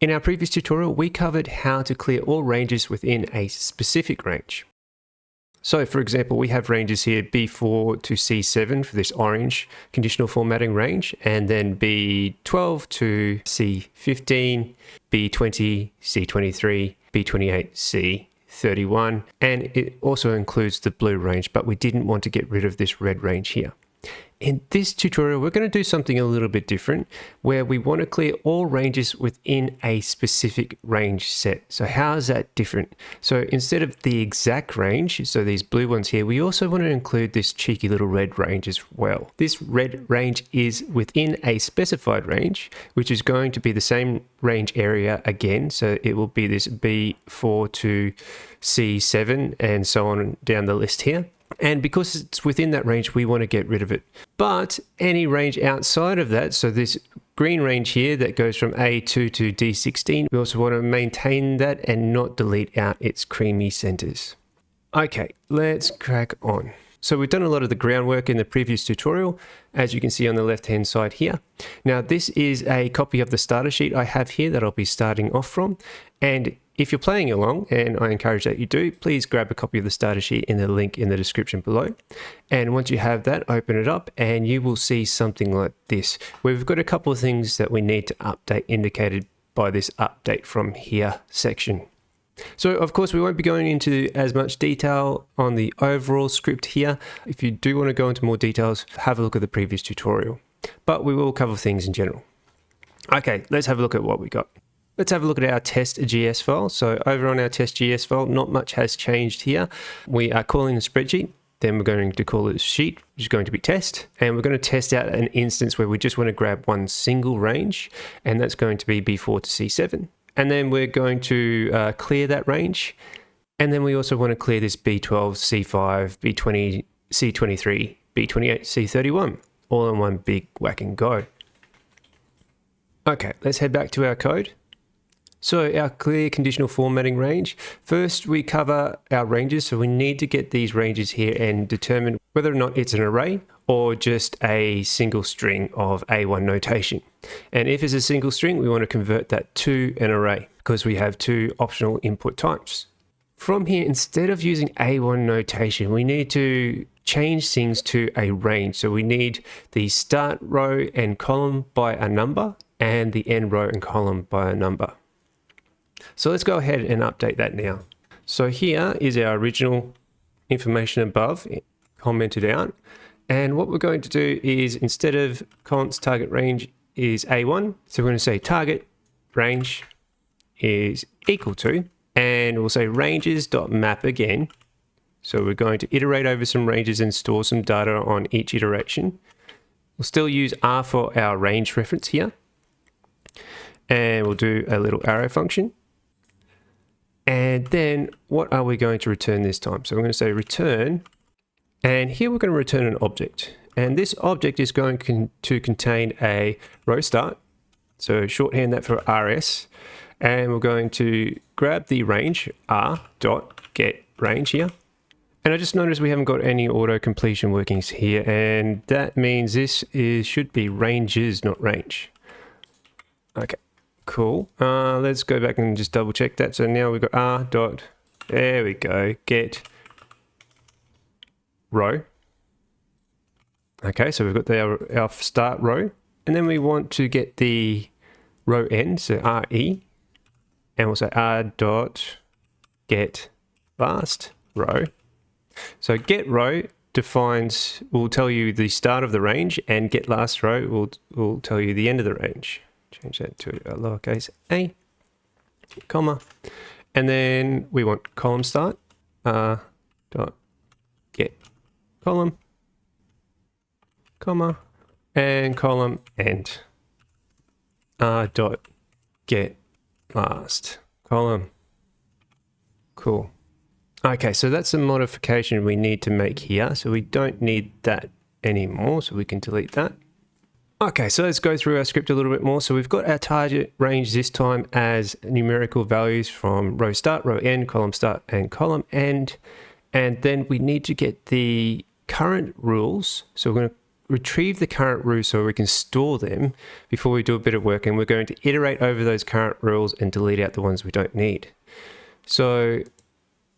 In our previous tutorial, we covered how to clear all ranges within a specific range. So for example, we have ranges here B4 to C7 for this orange conditional formatting range, and then B12 to C15, B20, C23, B28, C31, and it also includes the blue range, but we didn't want to get rid of this red range here. In this tutorial, we're going to do something a little bit different, where we want to clear all ranges within a specific range set. So how is that different? So instead of the exact range, so these blue ones here, we also want to include this cheeky little red range as well. This red range is within a specified range, which is going to be the same range area again. So it will be this B4 to C7 and so on down the list here. And because it's within that range, we want to get rid of it. But any range outside of that, so this green range here that goes from A2 to D16, we also want to maintain that and not delete out its creamy centers. Okay, let's crack on. So we've done a lot of the groundwork in the previous tutorial, as you can see on the left-hand side here. Now, this is a copy of the starter sheet I have here that I'll be starting off from. And if you're playing along, and I encourage that you do, please grab a copy of the starter sheet in the link in the description below. And once you have that, open it up and you will see something like this, where we've got a couple of things that we need to update indicated by this update from here section. So of course, we won't be going into as much detail on the overall script here. If you do want to go into more details, have a look at the previous tutorial, but we will cover things in general. Okay, let's have a look at what we got. Let's have a look at our test.gs file. So over on our test.gs file, not much has changed here. We are calling the spreadsheet. Then we're going to call it sheet, which is going to be test. And we're going to test out an instance where we just want to grab one single range, and that's going to be B4 to C7. And then we're going to clear that range. And then we also want to clear this B12, C5, B20, C23, B28, C31, all in one big whack and go. Okay, let's head back to our code. So our clear conditional formatting range, first we cover our ranges. So we need to get these ranges here and determine whether or not it's an array or just a single string of A1 notation. And if it's a single string, we want to convert that to an array because we have two optional input types. From here, instead of using A1 notation, we need to change things to a range. So we need the start row and column by a number and the end row and column by a number. So let's go ahead and update that now. So here is our original information above commented out. And what we're going to do is, instead of const target range is A1, so we're going to say target range is equal to, and we'll say ranges.map again. So we're going to iterate over some ranges and store some data on each iteration. We'll still use R for our range reference here. And we'll do a little arrow function. And then what are we going to return this time? So we're going to say return, and here we're going to return an object. And this object is going to contain a row start. So shorthand that for RS. And we're going to grab the range r.getRange here. And I just noticed we haven't got any auto completion workings here. And that means this should be ranges, not range. Okay. Cool. Let's go back and just double check that. So now we've got r dot, there we go, get row. Okay, so we've got our start row, and then we want to get the row end, so re, and we'll say r dot get last row. So get row will tell you the start of the range, and get last row will tell you the end of the range. Change that to a lowercase a, comma, and then we want column start, dot get column, comma, and column end, dot get last column. Cool. Okay, so that's a modification we need to make here. So we don't need that anymore, so we can delete that. Okay, so let's go through our script a little bit more. So we've got our target range this time as numerical values from row start, row end, column start, and column end. And then we need to get the current rules. So we're going to retrieve the current rules so we can store them before we do a bit of work, and we're going to iterate over those current rules and delete out the ones we don't need. So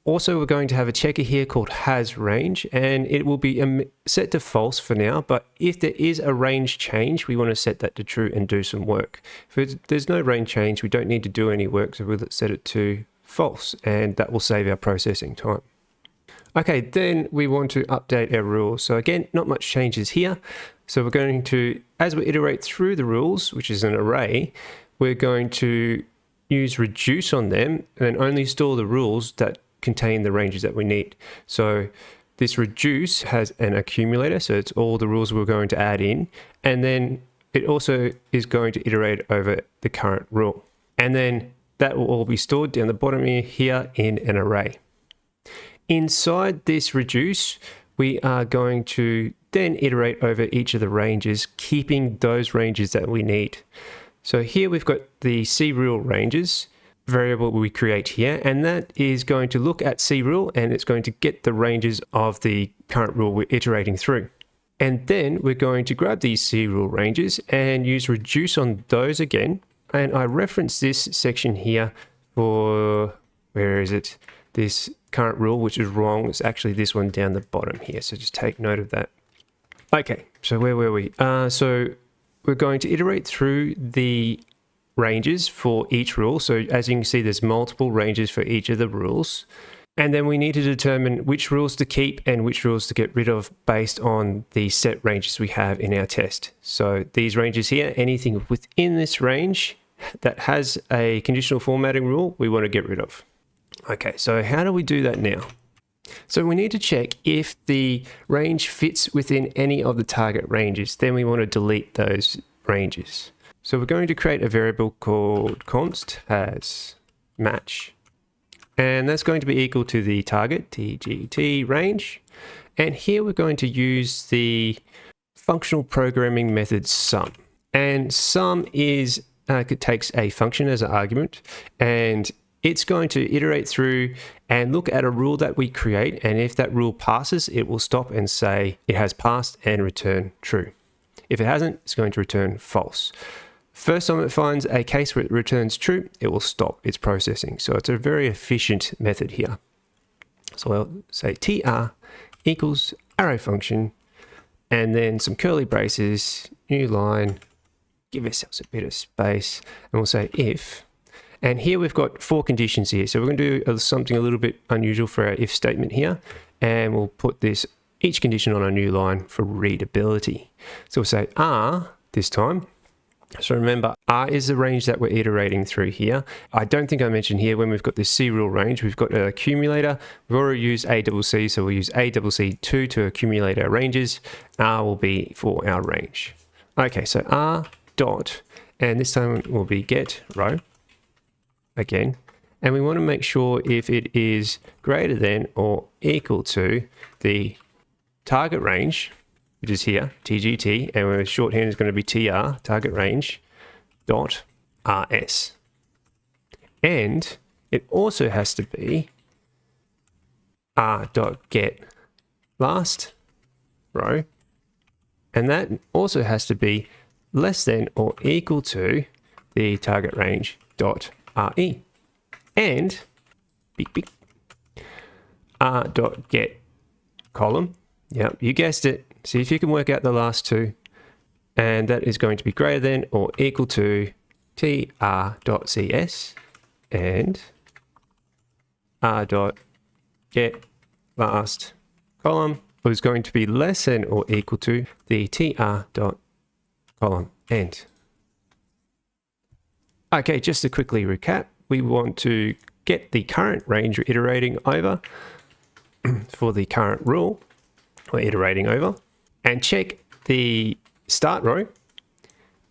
also we're going to have a checker here called has range, and it will be set to false for now, but if there is a range change, we want to set that to true and do some work. If there's no range change, we don't need to do any work, so we'll set it to false, and that will save our processing time. Okay, then we want to update our rules. So again, not much changes here. So we're going to, as we iterate through the rules, which is an array, we're going to use reduce on them and only store the rules that contain the ranges that we need. So this reduce has an accumulator, so it's all the rules we're going to add in, and then it also is going to iterate over the current rule. And then that will all be stored down the bottom here in an array. Inside this reduce, we are going to then iterate over each of the ranges, keeping those ranges that we need. So here we've got the crule ranges variable we create here, and that is going to look at crule and it's going to get the ranges of the current rule we're iterating through. And then we're going to grab these crule ranges and use reduce on those again. And I reference this section here for, where is it? This current rule, which is wrong. It's actually this one down the bottom here. So just take note of that. Okay, so where were we? So we're going to iterate through the ranges for each rule. So as you can see, there's multiple ranges for each of the rules. And then we need to determine which rules to keep and which rules to get rid of based on the set ranges we have in our test. So these ranges here, anything within this range that has a conditional formatting rule, we want to get rid of. Okay, so how do we do that now? So we need to check if the range fits within any of the target ranges. Then we want to delete those ranges. So we're going to create a variable called const has match. And that's going to be equal to the target tgt range. And here we're going to use the functional programming method sum. And sum is it takes a function as an argument, and it's going to iterate through and look at a rule that we create, and if that rule passes, it will stop and say it has passed and return true. If it hasn't, it's going to return false. First time it finds a case where it returns true, it will stop its processing. So it's a very efficient method here. So I'll say tr equals arrow function, and then some curly braces, new line, give ourselves a bit of space, and we'll say if. And here we've got 4 conditions here. So we're going to do something a little bit unusual for our if statement here. And we'll put each condition on a new line for readability. So we'll say R this time. So remember, R is the range that we're iterating through here. I don't think I mentioned here when we've got this crule range, we've got an accumulator. We've already used ACC, so we'll use ACC2 to accumulate our ranges. R will be for our range. Okay, so R dot, and this time will be get row. Again, and we want to make sure if it is greater than or equal to the target range, which is here, TGT, and our shorthand is going to be TR, target range, dot RS. And it also has to be R dot get last row, and that also has to be less than or equal to the target range dot RE, and R dot get column. Yep, you guessed it. See if you can work out the last two, and that is going to be greater than or equal to tr dot cs and R dot get last column was going to be less than or equal to the tr dot column end. Okay, just to quickly recap, we want to get the current range we're iterating over for the current rule we're iterating over, and check the start row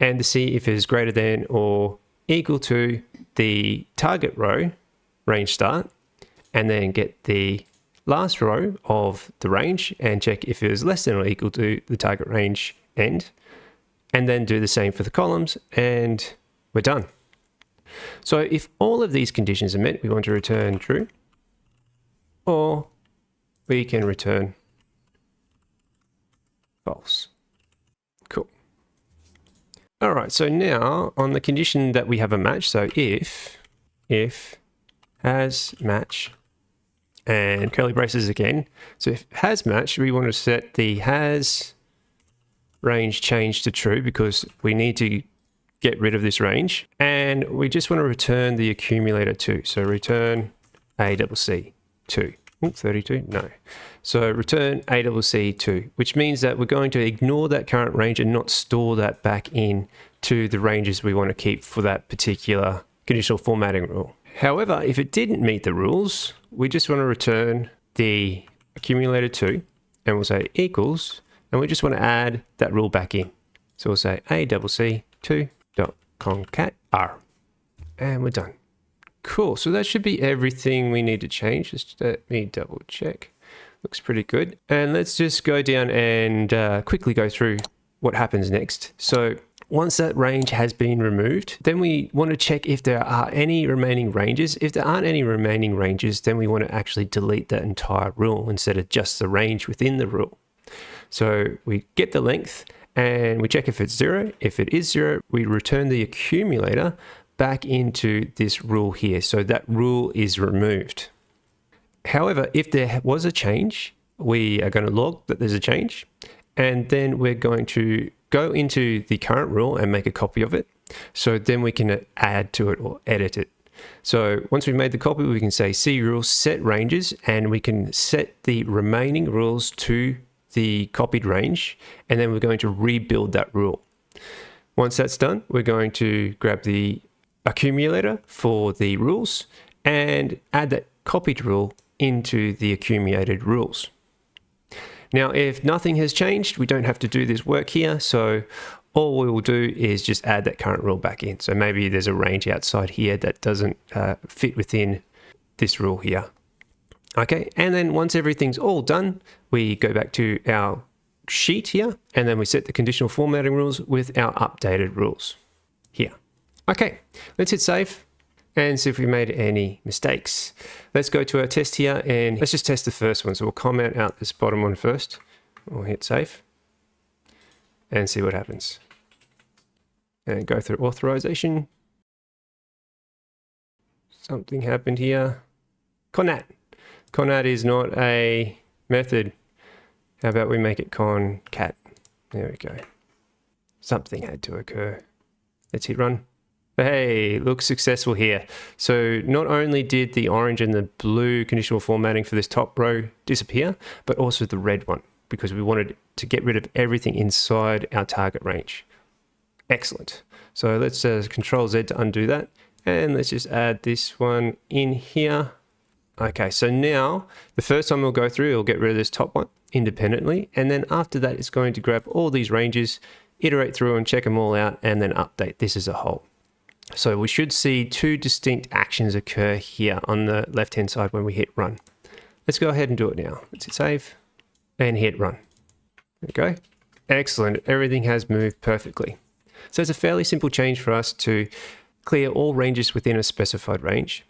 and to see if it is greater than or equal to the target row range start, and then get the last row of the range and check if it is less than or equal to the target range end, and then do the same for the columns, and we're done. So if all of these conditions are met, we want to return true, or we can return false. All right, so now on the condition that we have a match, so if has match and curly braces again. So if has match, we want to set the has range change to true because we need to get rid of this range. And we just want to return the accumulator 2. So return ACC 2. 32? No. So return ACC 2, which means that we're going to ignore that current range and not store that back in to the ranges we want to keep for that particular conditional formatting rule. However, if it didn't meet the rules, we just want to return the accumulator 2 and we'll say equals, and we just want to add that rule back in. So we'll say ACC2.concat r, and we're done. Cool, so that should be everything we need to change. Just let me double check. Looks pretty good. And let's just go down and quickly go through what happens next. So once that range has been removed, then we want to check if there are any remaining ranges. If there aren't any remaining ranges, then we want to actually delete that entire rule instead of just the range within the rule. So we get the length and we check if it's 0. If it is 0, we return the accumulator back into this rule here. So that rule is removed. However, if there was a change, we are going to log that there's a change, and then we're going to go into the current rule and make a copy of it. So then we can add to it or edit it. So once we've made the copy, we can say C rules set ranges, and we can set the remaining rules to the copied range, and then we're going to rebuild that rule. Once that's done, we're going to grab the accumulator for the rules and add that copied rule into the accumulated rules. Now, if nothing has changed, we don't have to do this work here. So all we will do is just add that current rule back in. So maybe there's a range outside here that doesn't fit within this rule here. Okay, and then once everything's all done, we go back to our sheet here, and then we set the conditional formatting rules with our updated rules here. Okay, let's hit save and see if we made any mistakes. Let's go to our test here and let's just test the first one. So we'll comment out this bottom one first. We'll hit save and see what happens. And go through authorization. Something happened here. Conat. Conat is not a method. How about we make it concat? There we go. Something had to occur. Let's hit run. Hey, looks successful here. So not only did the orange and the blue conditional formatting for this top row disappear, but also the red one, because we wanted to get rid of everything inside our target range. Excellent. So let's Control Z to undo that. And let's just add this one in here. Okay, so now the first time we'll go through, it'll get rid of this top one independently. And then after that, it's going to grab all these ranges, iterate through and check them all out, and then update this as a whole. So we should see two distinct actions occur here on the left-hand side when we hit run. Let's go ahead and do it now. Let's hit save and hit run. There we go. Excellent. Everything has moved perfectly. So it's a fairly simple change for us to clear all ranges within a specified range.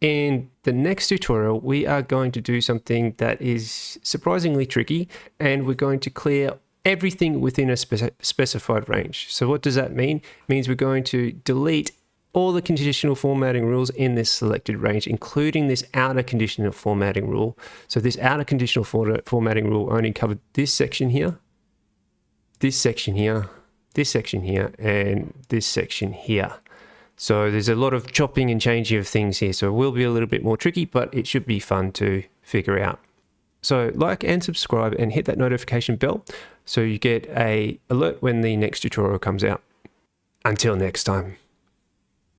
In the next tutorial, we are going to do something that is surprisingly tricky, and we're going to clear everything within a specified range. So what does that mean? It means we're going to delete all the conditional formatting rules in this selected range, including this outer conditional formatting rule. So this outer conditional formatting rule only covered this section here, this section here, this section here, and this section here. So there's a lot of chopping and changing of things here. So it will be a little bit more tricky, but it should be fun to figure out. So like and subscribe and hit that notification bell so you get an alert when the next tutorial comes out. Until next time.